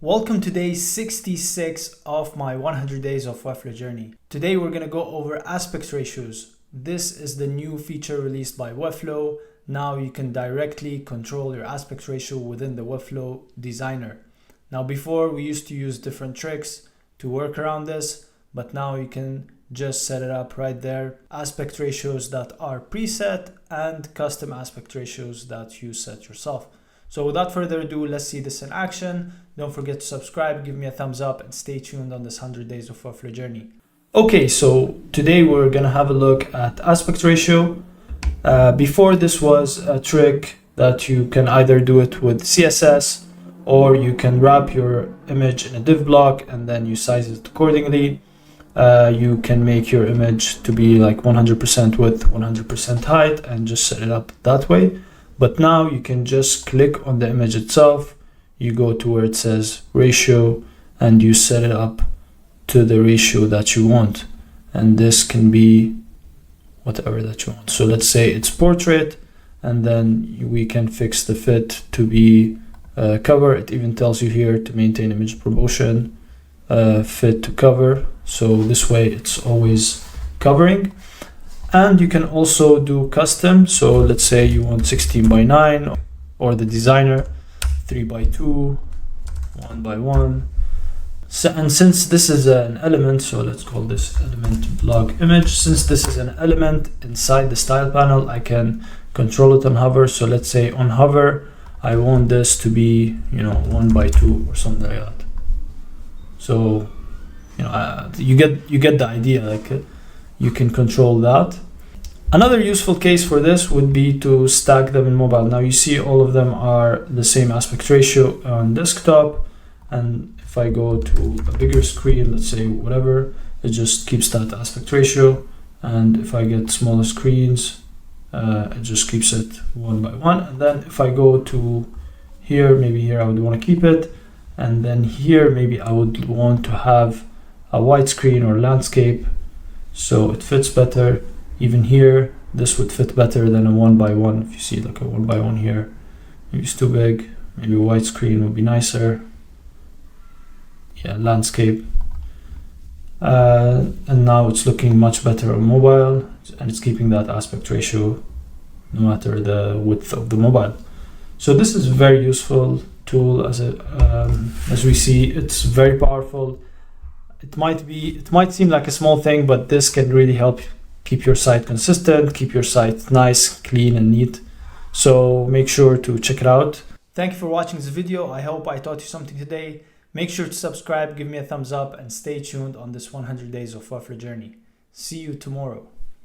Welcome to day 66 of my 100 Days of Webflow journey. Today we're going to go over aspect ratios. This is the new feature released by Webflow. Now you can directly control your aspect ratio within the Webflow designer. Now before we used to use different tricks to work around this, but now you can just set it up right there. Aspect ratios that are preset and custom aspect ratios that you set yourself. So without further ado, let's see this in action. Don't forget to subscribe, give me a thumbs up, and stay tuned on this 100 Days of Webflow journey. Okay, so today we're gonna have a look at aspect ratio. Before, this was a trick that you can either do it with CSS or you can wrap your image in a div block and then you size it accordingly. You can make your image to be like 100% width, 100% height, and just set it up that way. But now you can just click on the image itself. You go to where it says ratio and you set it up to the ratio that you want. And this can be whatever that you want. So let's say it's portrait, and then we can fix the fit to be cover. It even tells you here to maintain image proportion, fit to cover. So this way it's always covering. And you can also do custom. So let's say you want 16:9 or the designer 3:2, 1:1. So, and since this is an element, so let's call this element blog image. Since this is an element inside the style panel, I can control it on hover. So let's say on hover, I want this to be, 1:2 or something like that. So, you get the idea. Like you can control that. Another useful case for this would be to stack them in mobile. Now you see all of them are the same aspect ratio on desktop, and if I go to a bigger screen, let's say whatever, it just keeps that aspect ratio. And if I get smaller screens, it just keeps it 1:1. And then if I go to here, maybe here I would want to keep it, and then here maybe I would want to have a widescreen or landscape, so it fits better. Even here, this would fit better than a 1:1. If you see like a 1:1 here, maybe it's too big. Maybe a widescreen would be nicer. Yeah, landscape. And now it's looking much better on mobile, and it's keeping that aspect ratio no matter the width of the mobile. So this is a very useful tool. As we see, it's very powerful. It might seem like a small thing, but this can really help keep your site consistent, keep your site nice, clean, and neat. So make sure to check it out. Thank you for watching this video. I hope I taught you something today. Make sure to subscribe, give me a thumbs up, and stay tuned on this 100 Days of Webflow journey. See you tomorrow.